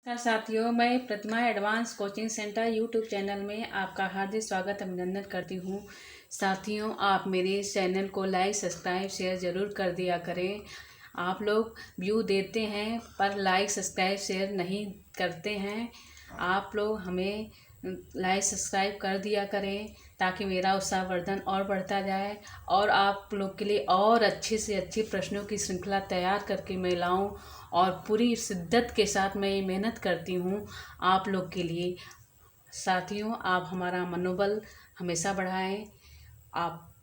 नमस्कार साथियों, मैं Pratima advance coaching centre YouTube channel में आपका हार्दिक स्वागत अभिनंदन करती हूँ। साथियों, आप मेरे चैनल को लाइक सब्सक्राइब शेयर ज़रूर कर दिया करें। आप लोग व्यू देते हैं पर लाइक सब्सक्राइब शेयर नहीं करते हैं। आप लोग हमें लाइक सब्सक्राइब कर दिया करें ताकि मेरा उत्साहवर्धन और बढ़ता जाए और आप लोग के लिए और अच्छे से अच्छे प्रश्नों की श्रृंखला तैयार करके मैं लाऊं और पूरी शिद्दत के साथ मैं ये मेहनत करती हूँ आप लोग के लिए। साथियों, आप हमारा मनोबल हमेशा बढ़ाएं।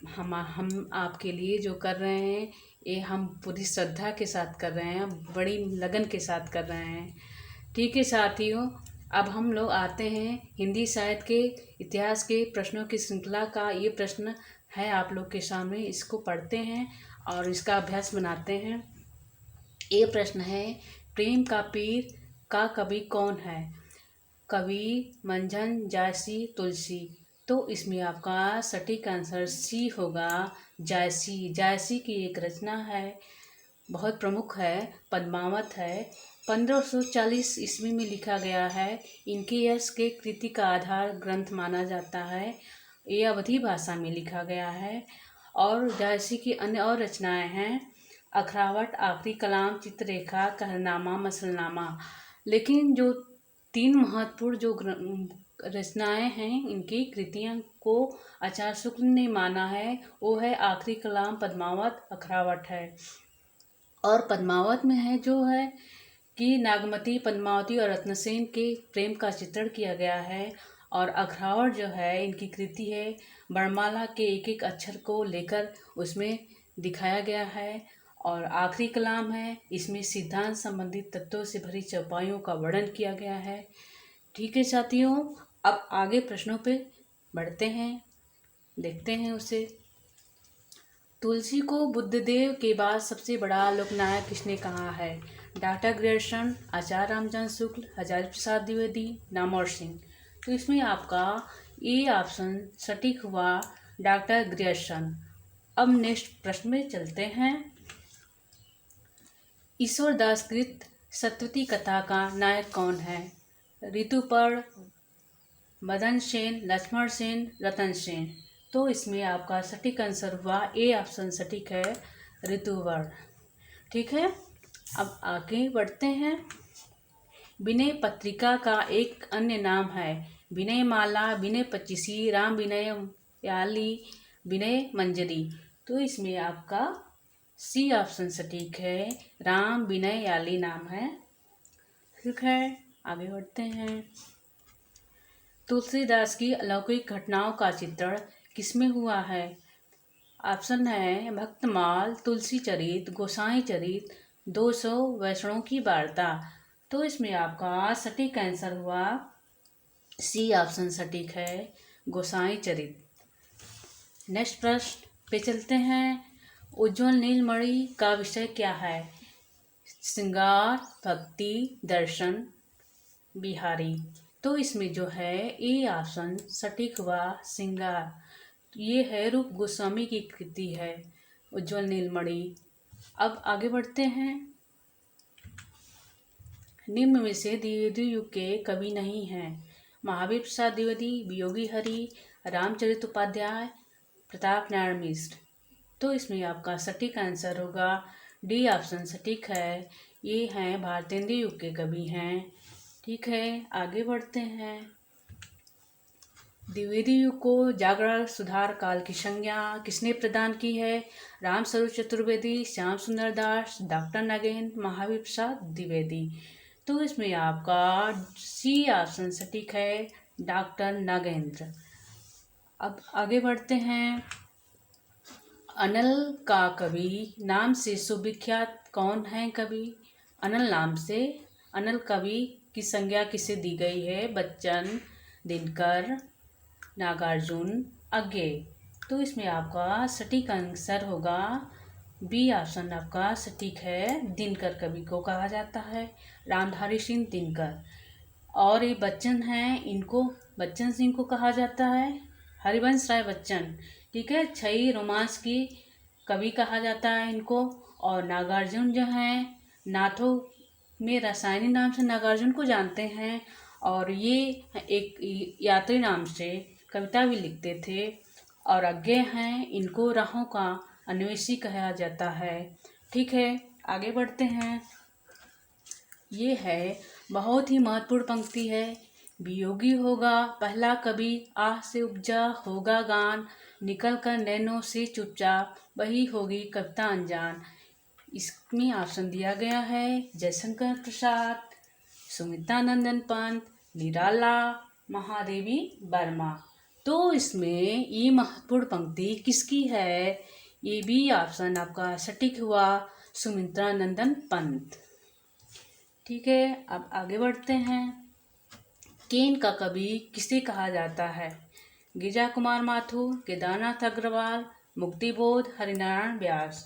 हम आपके लिए जो कर रहे हैं ये हम पूरी श्रद्धा के साथ कर रहे हैं, बड़ी लगन के साथ कर रहे हैं। ठीक है साथियों, अब हम लोग आते हैं हिंदी साहित्य के इतिहास के प्रश्नों की श्रृंखला का। ये प्रश्न है आप लोग के सामने, इसको पढ़ते हैं और इसका अभ्यास बनाते हैं। ये प्रश्न है, प्रेम का पीर का कवि कौन है? कवि मंझन, जायसी, तुलसी। तो इसमें आपका सटीक आंसर सी होगा, जायसी। जायसी की एक रचना है, बहुत प्रमुख है, पद्मावत है। 1540 ईस्वी में लिखा गया है। इनके यश के कृति का आधार ग्रंथ माना जाता है। ये अवधी भाषा में लिखा गया है। और जायसी की अन्य और रचनाएं हैं, अखरावट, आखिरी कलाम, चित्ररेखा, कहरनामा, मसलनामा। लेकिन जो तीन महत्वपूर्ण जो रचनाएं हैं, इनकी कृतियों को आचार्य शुक्ल ने माना है, वो है आखिरी कलाम, पद्मावत, अखरावट है। और पद्मावत में है जो है कि नागमती, पद्मावती और रत्नसेन के प्रेम का चित्रण किया गया है। और अखरावट जो है इनकी कृति है, वर्णमाला के एक एक अक्षर को लेकर उसमें दिखाया गया है। और आखिरी कलाम है, इसमें सिद्धांत संबंधित तत्वों से भरी चौपाइयों का वर्णन किया गया है। ठीक है साथियों, अब आगे प्रश्नों पे बढ़ते हैं, देखते हैं उसे। तुलसी को बुद्धदेव के बाद सबसे बड़ा लोकनायक किसने कहा है? डॉक्टर ग्रेयर्सन, आचार्य रामचंद्र शुक्ल, हजारी प्रसाद द्विवेदी, नामवर सिंह। तो इसमें आपका ए ऑप्शन सटीक हुआ, डॉक्टर ग्रेयर्सन। अब नेक्स्ट प्रश्न में चलते हैं। ईश्वरदास कृत सतवती कथा का नायक कौन है? ऋतुपर्ण, मदन सेन, लक्ष्मण सेन, रतन सेन। तो इसमें आपका सटीक आंसर हुआ ए ऑप्शन सटीक है, ऋतुवर्ण। ठीक है, अब आगे बढ़ते हैं। विनय पत्रिका का एक अन्य नाम है विनय माला, विनय पच्चीसी, राम विनय याली, विनय मंजरी। तो इसमें आपका सी ऑप्शन सटीक है, राम विनय याली नाम है। ठीक है, आगे बढ़ते हैं। तुलसीदास की अलौकिक घटनाओं का चित्रण किसमें हुआ है? ऑप्शन है भक्तमाल, तुलसी चरित, गोसाई चरित, 200 वैष्णव की वार्ता। तो इसमें आपका सटीक आंसर हुआ सी ऑप्शन सटीक है, गोसाई चरित। नेक्स्ट प्रश्न पे चलते हैं। उज्ज्वल नीलमणि का विषय क्या है? श्रृंगार, भक्ति, दर्शन, बिहारी। तो इसमें जो है ए ऑप्शन सटीक हुआ, श्रृंगार। ये है रूप गोस्वामी की कृति है, उज्ज्वल नीलमणि। अब आगे बढ़ते हैं। निम्न में से द्विवेदी युग के कवि नहीं हैं? महावीर प्रसाद द्विवेदी, वियोगी हरि, रामचरित उपाध्याय, प्रताप नारायण मिश्र। तो इसमें आपका सटीक आंसर होगा डी ऑप्शन सटीक है, ये हैं भारतेंदु युग के कवि हैं। ठीक है, आगे बढ़ते हैं। द्विवेदी युग को जागरण सुधार काल की संज्ञा किसने प्रदान की है? रामस्वरूप चतुर्वेदी, श्याम सुंदर दास, डॉक्टर नगेंद्र, महावीर प्रसाद द्विवेदी। तो इसमें आपका सी ऑप्शन सटीक है, डॉक्टर नगेंद्र। अब आगे बढ़ते हैं। अनल का कवि नाम से सुविख्यात कौन है कवि? अनल नाम से अनल कवि की संज्ञा किसे दी गई है? बच्चन, दिनकर, नागार्जुन, अज्ञेय। तो इसमें आपका सटीक आंसर होगा बी ऑप्शन आपका सटीक है, दिनकर कवि को कहा जाता है, रामधारी सिंह दिनकर। और ये बच्चन हैं, इनको बच्चन सिंह को कहा जाता है, हरिवंश राय बच्चन। ठीक है, छई रोमांस की कवि कहा जाता है इनको। और नागार्जुन जो हैं नाथों में रसायनी नाम से नागार्जुन को जानते हैं, और ये एक यात्री नाम से कविता भी लिखते थे और अज्ञे हैं। इनको राहों का अन्वेषी कहा जाता है। ठीक है, आगे बढ़ते हैं। ये है बहुत ही महत्वपूर्ण पंक्ति है। वियोगी होगा पहला कवि, आह से उपजा होगा गान, निकल कर नैनों से चुपचाप, वही होगी कविता अनजान। इसमें ऑप्शन दिया गया है जयशंकर प्रसाद, सुमित्रा नंदन पंत, निराला, महादेवी वर्मा। तो इसमें ये महत्वपूर्ण पंक्ति किसकी है? ये भी ऑप्शन आपका सटीक हुआ, सुमित्रा नंदन पंत। ठीक है, अब आगे बढ़ते हैं। केन का कवि किसे कहा जाता है? गिरिजा कुमार माथुर, केदारनाथ अग्रवाल, मुक्तिबोध, हरिनारायण व्यास।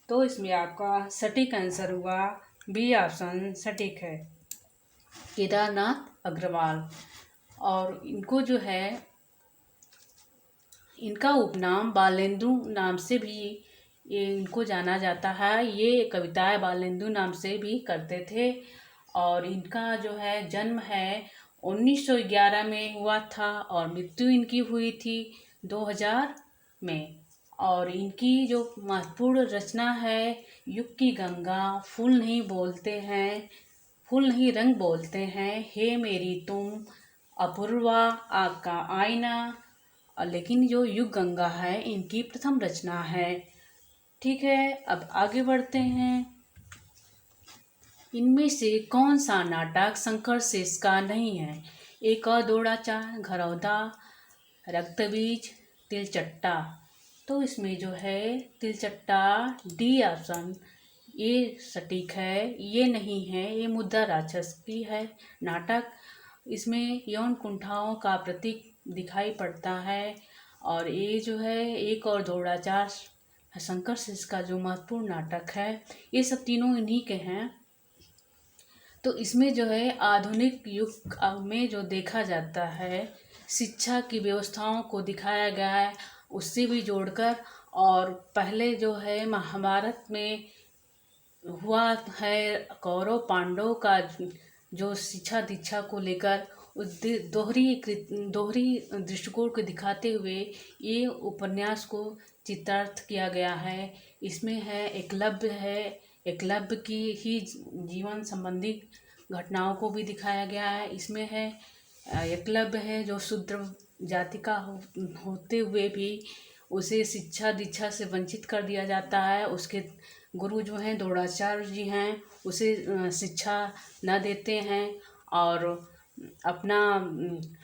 तो इसमें आपका सटीक आंसर हुआ बी ऑप्शन सटीक है, केदारनाथ अग्रवाल। और इनको जो है, इनका उपनाम बालेंदु नाम से भी ये इनको जाना जाता है। ये कविताएं बालेंदु नाम से भी करते थे। और इनका जो है जन्म है 1911 में हुआ था और मृत्यु इनकी हुई थी 2000 में। और इनकी जो महत्वपूर्ण रचना है युग की गंगा, फूल नहीं बोलते हैं, फूल नहीं रंग बोलते हैं, हे मेरी तुम, अपूर्वा, आग का आईना। लेकिन जो युग गंगा है इनकी प्रथम रचना है। ठीक है, अब आगे बढ़ते हैं। इनमें से कौन सा नाटक शंकर शेष का नहीं है? एक दौड़ाचार, घरौदा, रक्तबीज, तिलचट्टा। तो इसमें जो है तिलचट्टा, डी ऑप्शन ये सटीक है। ये नहीं है, ये मुद्दा राक्षस की है नाटक। इसमें यौन कुंठाओं का प्रतीक दिखाई पड़ता है। और ये जो है एक और दौड़ाचार शंकर शेष का जो महत्वपूर्ण नाटक है, ये सब तीनों इन्हीं के हैं। तो इसमें जो है आधुनिक युग में जो देखा जाता है, शिक्षा की व्यवस्थाओं को दिखाया गया है, उससे भी जोड़कर। और पहले जो है महाभारत में हुआ है कौरव पांडव का जो शिक्षा दीक्षा को लेकर दोहरी दृष्टिकोण को दिखाते हुए ये उपन्यास को चित्रार्थ किया गया है। इसमें है एकलव्य की ही जीवन संबंधी घटनाओं को भी दिखाया गया है। इसमें है एकलव्य है जो शूद्र जाति का होते हुए भी उसे शिक्षा दीक्षा से वंचित कर दिया जाता है। उसके गुरु जो हैं द्रोणाचार्य जी हैं, उसे शिक्षा न देते हैं और अपना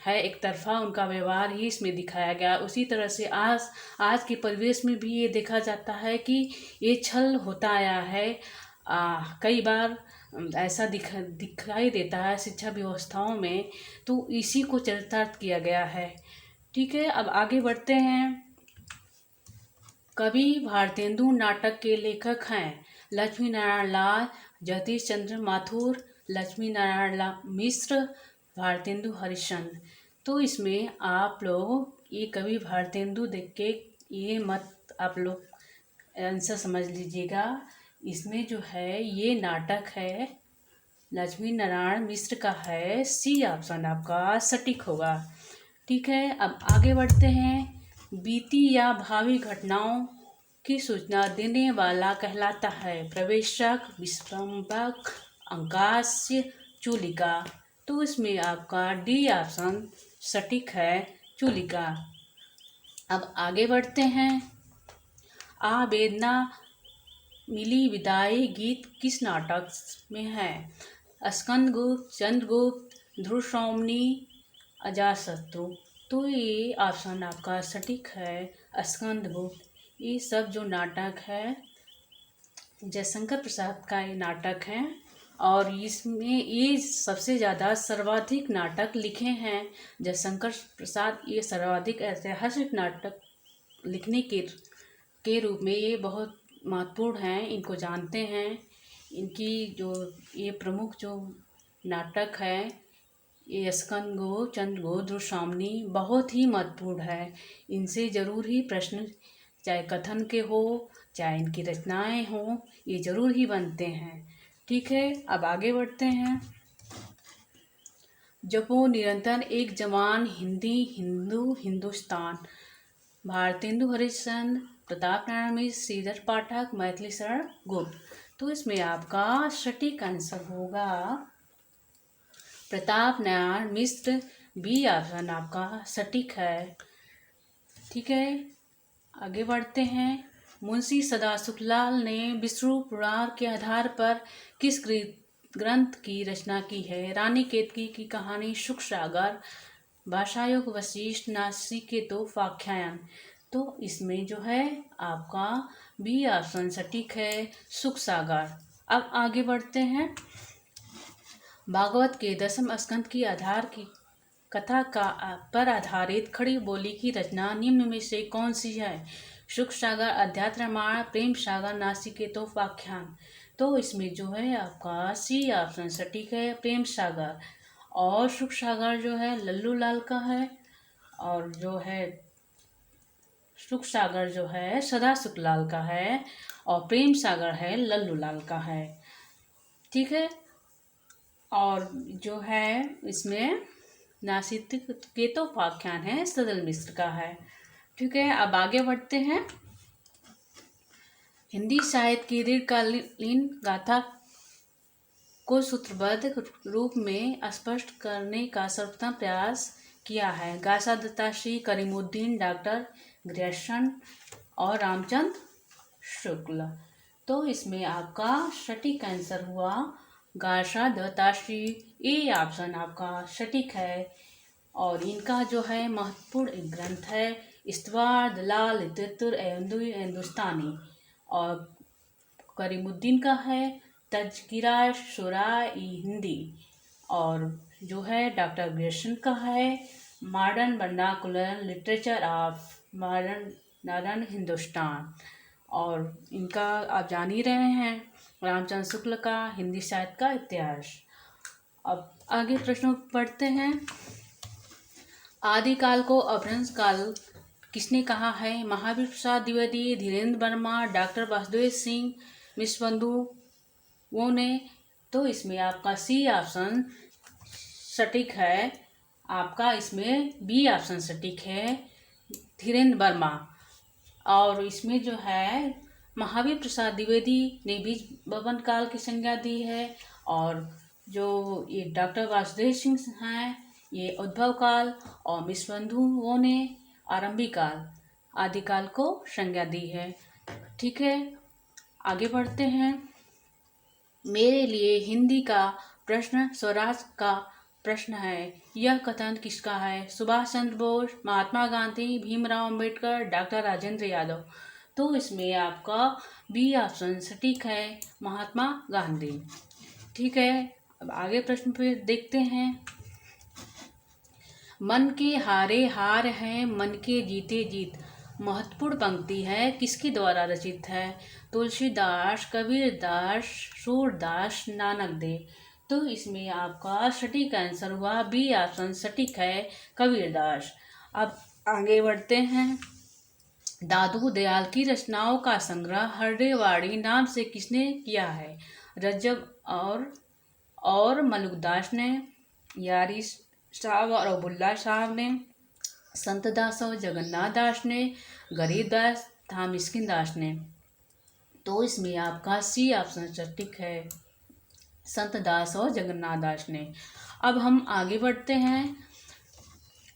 है एक तरफा उनका व्यवहार ही इसमें दिखाया गया। उसी तरह से आज के परिवेश में भी ये देखा जाता है कि ये छल होता आया है। कई बार ऐसा दिखाई देता है शिक्षा व्यवस्थाओं में, तो इसी को चरितार्थ किया गया है। ठीक है, अब आगे बढ़ते हैं। कवि भारतेंदु नाटक के लेखक हैं लक्ष्मी नारायण लाल, जगदीश चंद्र माथुर, लक्ष्मी नारायण मिश्र, भारतेंदु हरिश्चंद्र। तो इसमें आप लोग ये कवि भारतेंदु देख के ये मत आप लोग आंसर समझ लीजिएगा। इसमें जो है ये नाटक है लक्ष्मी नारायण मिश्र का है। सी ऑप्शन आपका सटीक होगा। ठीक है, अब आगे बढ़ते हैं। बीती या भावी घटनाओं की सूचना देने वाला कहलाता है प्रवेशक, विस्फंभक, अंकास्य, चूलिका। तो इसमें आपका डी ऑप्शन सटीक है, चूलिका। अब आगे बढ़ते हैं। आवेदना मिली विदाई गीत किस नाटक में है? स्कंदगुप्त, चंद्रगुप्त, ध्रुवसौमनी, अजातशत्रु। तो ये ऑप्शन आपका सटीक है, स्कंदगुप्त। ये सब जो नाटक है जयशंकर प्रसाद का ये नाटक है। और इसमें ये सबसे ज़्यादा सर्वाधिक नाटक लिखे हैं जयशंकर प्रसाद। ये सर्वाधिक ऐतिहासिक नाटक लिखने के रूप में ये बहुत महत्वपूर्ण हैं, इनको जानते हैं। इनकी जो ये प्रमुख जो नाटक है ये स्कंदगुप्त, चंद्रगुप्त, ध्रुवसौमनी बहुत ही महत्वपूर्ण है। इनसे ज़रूर ही प्रश्न चाहे कथन के हो चाहे इनकी रचनाएं हों, ये ज़रूर ही बनते हैं। ठीक है, अब आगे बढ़ते हैं। जपो निरंतर एक जवान, हिंदी हिंदू हिंदुस्तान, भारतेंदु हरिश्चंद्र, प्रताप नारायण मिश्र, श्रीधर पाठक, मैथिली शरण गुप्त। तो इसमें आपका सटीक आंसर होगा प्रताप नारायण मिश्र, बी ऑप्शन आपका सटीक है। ठीक है, आगे बढ़ते हैं। मुंशी सदाशिवलाल ने विष्णु पुराण के आधार पर किस ग्रंथ की रचना की है? रानी केतकी की कहानी, सुख सागर, भाषायोग वशिष्ठ, नासिकेतोपाख्यान। तो इसमें जो है आपका बी ऑप्शन सटीक है, सुख सागर। अब आगे बढ़ते हैं। भागवत के दसम स्कंद की आधार की कथा का पर आधारित खड़ी बोली की रचना निम्न में से कौन सी है? सुख सागर, अध्यात्म रामायण, प्रेम सागर, नासिकेतोपाख्यान। तो इसमें जो है आपका सी ऑप्शन सटीक है, प्रेम सागर। और सुख सागर जो है लल्लू लाल का है, और जो है सुख सागर जो है सदाशिव लाल का है, और प्रेम सागर है लल्लू लाल का है। ठीक है, और जो है इसमें नासिकेतोपाख्यान है सदल मिश्र का है। ठीक है, अब आगे बढ़ते हैं। हिंदी साहित्य की दीर्घकालीन गाथा को सूत्रबद्ध रूप में स्पष्ट करने का सर्वप्रथम प्रयास किया है? गासा दत्ताश्री, करीमुद्दीन, डॉक्टर ग्रेसन और रामचंद्र शुक्ल। तो इसमें आपका सटीक आंसर हुआ गासा दत्ताश्री, ए ऑप्शन आपका सटीक है। और इनका जो है महत्वपूर्ण ग्रंथ है इस्तवार, दलाल, लिटरेचर हिंदुस्तानी। और करीमुद्दीन का है तज़किरा शुरा-ए हिंदी। और जो है डॉक्टर ग्रेसन का है modern vernacular literature of modern Hindustan. और इनका आप जान ही रहे हैं रामचंद्र शुक्ल का हिंदी साहित्य का इतिहास। अब आगे प्रश्नों पढ़ते हैं। आदिकाल को अपभ्रंश काल किसने कहा है? महावीर प्रसाद द्विवेदी, धीरेन्द्र वर्मा, डॉक्टर वासुदेव सिंह, विश्वबंधु वो ने। तो इसमें आपका सी ऑप्शन सटीक है, आपका इसमें बी ऑप्शन सटीक है, धीरेन्द्र वर्मा। और इसमें जो है महावीर प्रसाद द्विवेदी ने बीज भवन काल की संज्ञा दी है, और जो ये डॉक्टर वासुदेव सिंह हैं ये उद्भव काल, और विश्वबंधु वो ने आरंभिक काल, आदिकाल को संज्ञा दी है। ठीक है, आगे बढ़ते हैं। मेरे लिए हिंदी का प्रश्न स्वराज का प्रश्न है, यह कथन किसका है? सुभाष चंद्र बोस, महात्मा गांधी, भीमराव अंबेडकर, डॉक्टर राजेंद्र यादव। तो इसमें आपका बी ऑप्शन सटीक है, महात्मा गांधी। ठीक है, अब आगे प्रश्न पे देखते हैं। मन के हारे हार है, मन के जीते जीत, महत्वपूर्ण पंक्ति है, किसके द्वारा रचित है? तुलसीदास, कबीरदास, सूरदास, नानक देव। तो इसमें आपका सटीक आंसर हुआ बी ऑप्शन सटीक है, कबीरदास। अब आगे बढ़ते हैं। दादू दयाल की रचनाओं का संग्रह हर्रेवाड़ी नाम से किसने किया है? रज्जब और मलुकदास ने, यारी साहब और अबुल्ला साहब ने, संत दास और जगन्नाथ दास ने, गरीबदास था मिस्किन दास ने। तो इसमें आपका सी ऑप्शन सटीक है, संत दास और जगन्नाथ दास ने। अब हम आगे बढ़ते हैं।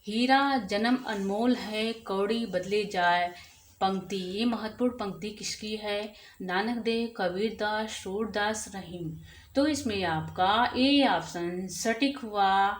हीरा जन्म अनमोल है, कौड़ी बदले जाए पंक्ति, ये महत्वपूर्ण पंक्ति किसकी है? नानक देव, कबीरदास, सूरदास, रहीम। तो इसमें आपका ए ऑप्शन सटीक हुआ,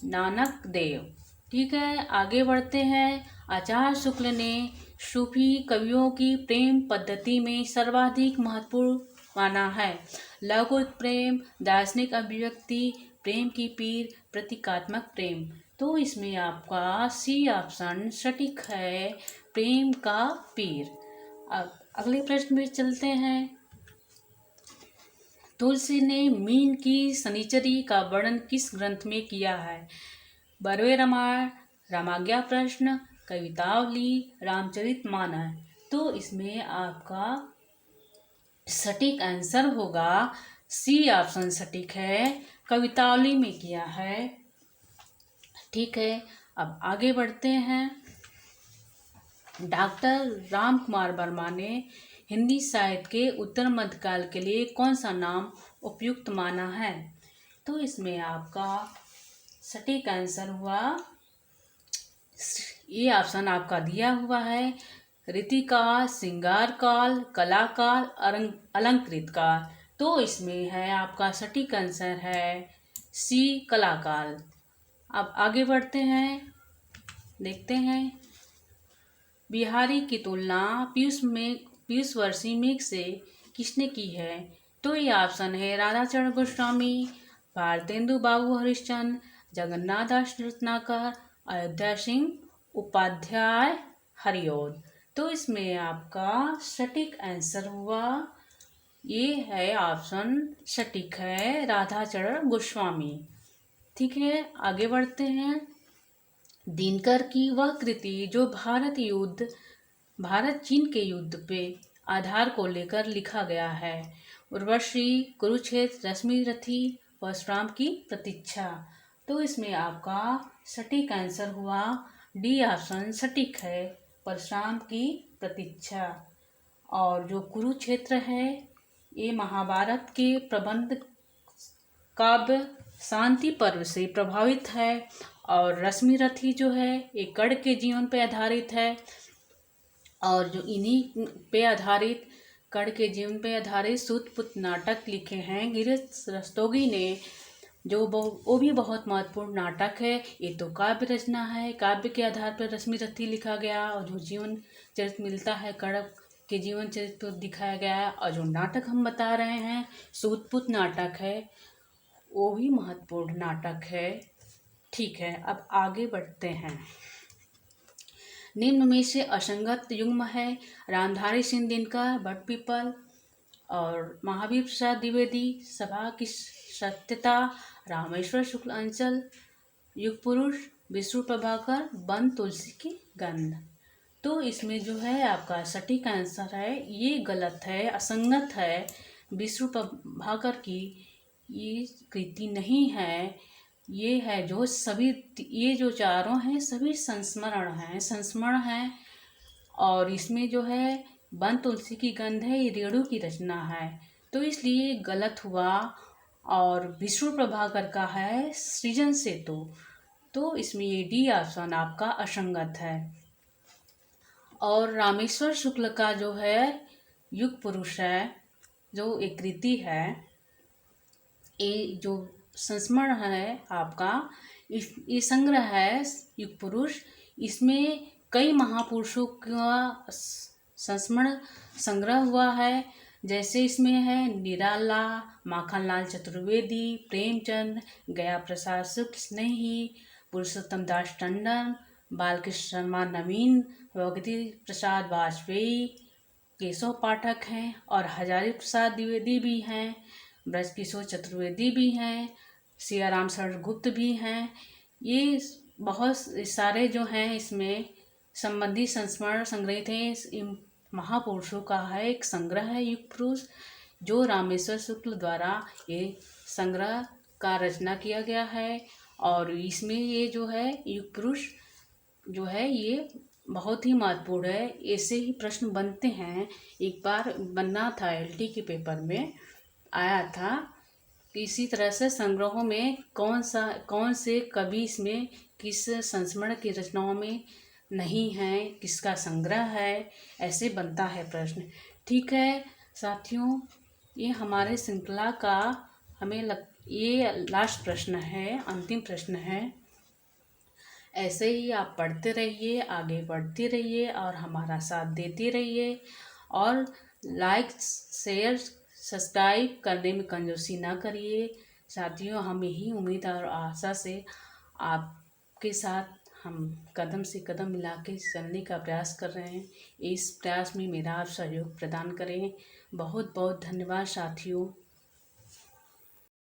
नानक देव। ठीक है, आगे बढ़ते हैं। आचार्य शुक्ल ने सूफी कवियों की प्रेम पद्धति में सर्वाधिक महत्वपूर्ण माना है? लौकिक प्रेम, दार्शनिक अभिव्यक्ति, प्रेम की पीर, प्रतीकात्मक प्रेम। तो इसमें आपका सी ऑप्शन सटीक है, प्रेम का पीर। अब अगले प्रश्न में चलते हैं। तुलसी ने मीन की शनिचरी का वर्णन किस ग्रंथ में किया है? बरवे रामायण, रामाज्ञा प्रश्न, कवितावली, रामचरितमानस। तो इसमें आपका सटीक आंसर होगा सी ऑप्शन सटीक है, कवितावली में किया है। ठीक है, अब आगे बढ़ते हैं। डॉक्टर राम कुमार वर्मा ने हिंदी साहित्य के उत्तर मध्यकाल के लिए कौन सा नाम उपयुक्त माना है? तो इसमें आपका सटीक आंसर हुआ, ये ऑप्शन आपका दिया हुआ है, रीतिकाल, श्रृंगार काल, कला काल, अलंकृत काल। तो इसमें है आपका सटीक आंसर है सी, कला काल। अब आगे बढ़ते हैं, देखते हैं। बिहारी की तुलना पीयूषवर्षी मेघ से किसने की है? तो ये ऑप्शन है राधाचरण गोस्वामी, भारतेंदु बाबू हरिश्चंद्र, जगन्नाथ दास रत्नाकर, अयोध्या सिंह उपाध्याय हरिऔध। तो इसमें आपका सटीक आंसर हुआ, ये है ऑप्शन सटीक है, राधाचरण गोस्वामी। ठीक है, आगे बढ़ते हैं। दिनकर की वह कृति जो भारत चीन के युद्ध पे आधार को लेकर लिखा गया है, उर्वशी, कुरुक्षेत्र, रश्मिरथी, परशुराम की प्रतीक्षा। तो इसमें आपका सटीक आंसर हुआ डी ऑप्शन सटीक है, परशुराम की प्रतीक्षा। और जो कुरुक्षेत्र है, ये महाभारत के प्रबंध काव्य शांति पर्व से प्रभावित है। और रश्मिरथी जो है ये कर्ण के जीवन पे आधारित है। और जो इन्हीं पे आधारित, कर्ण के जीवन पे आधारित सूतपुत्र नाटक लिखे हैं गिरीश रस्तोगी ने, जो वो भी बहुत महत्वपूर्ण नाटक है। ये तो काव्य रचना है, काव्य के आधार पर रश्मिरथी लिखा गया, और जो जीवन चरित्र मिलता है कर्ण के जीवन चरित्र दिखाया गया है। और जो नाटक हम बता रहे हैं सूतपुत्र नाटक है, वो भी महत्वपूर्ण नाटक है। ठीक है, अब आगे बढ़ते हैं। निम्न में से असंगत युग्म है रामधारी सिंह दिनकर, भट्टपीपल और महावीर प्रसाद द्विवेदी, सभा की सत्यता, रामेश्वर शुक्ल अंचल, युग पुरुष, विष्णु प्रभाकर, वन तुलसी की गंध। तो इसमें जो है आपका सटीक आंसर है, ये गलत है, असंगत है। विष्णु प्रभाकर की ये कृति नहीं है, ये है जो सभी, ये जो चारों हैं सभी संस्मरण हैं। और इसमें जो है वन तुलसी की गंध है, ये रेणु की रचना है, तो इसलिए गलत हुआ। और विष्णु प्रभाकर का है सृजन सेतु, तो इसमें ये डी ऑप्शन आपका असंगत है। और रामेश्वर शुक्ल का जो है युग पुरुष है, जो एक कृति है, ये जो संस्मरण है आपका, ये संग्रह है युग पुरुष। इसमें कई महापुरुषों का संस्मरण संग्रह हुआ है, जैसे इसमें है निराला, माखनलाल चतुर्वेदी, प्रेमचंद, गया प्रसाद शुक्ल स्नेही, पुरुषोत्तम दास टंडन, बालकृष्ण शर्मा नवीन, भगवती प्रसाद वाजपेयी, केशव पाठक हैं, और हजारी प्रसाद द्विवेदी भी हैं, ब्रजकिशोर चतुर्वेदी भी हैं, सियाराम शरण गुप्त भी हैं। ये बहुत सारे जो हैं इसमें संबंधी संस्मरण संग्रहित हैं। महापुरुषों का है एक संग्रह है युग पुरुष, जो रामेश्वर शुक्ल द्वारा ये संग्रह का रचना किया गया है। और इसमें ये जो है युग पुरुष जो है ये बहुत ही महत्वपूर्ण है, ऐसे ही प्रश्न बनते हैं। एक बार बनना था LT के पेपर में आया था, इसी तरह से संग्रहों में कौन से कवि इसमें किस संस्मरण की रचनाओं में नहीं है, किसका संग्रह है, ऐसे बनता है प्रश्न। ठीक है साथियों, ये हमारे श्रृंखला का ये लास्ट प्रश्न है, अंतिम प्रश्न है। ऐसे ही आप पढ़ते रहिए, आगे बढ़ते रहिए और हमारा साथ देते रहिए, और लाइक शेयर सब्सक्राइब करने में कंजूसी ना करिए। साथियों, हम यही उम्मीद और आशा से आपके साथ हम कदम से कदम मिला के चलने का प्रयास कर रहे हैं। इस प्रयास में मेरा आप सहयोग प्रदान करें। बहुत बहुत धन्यवाद साथियों।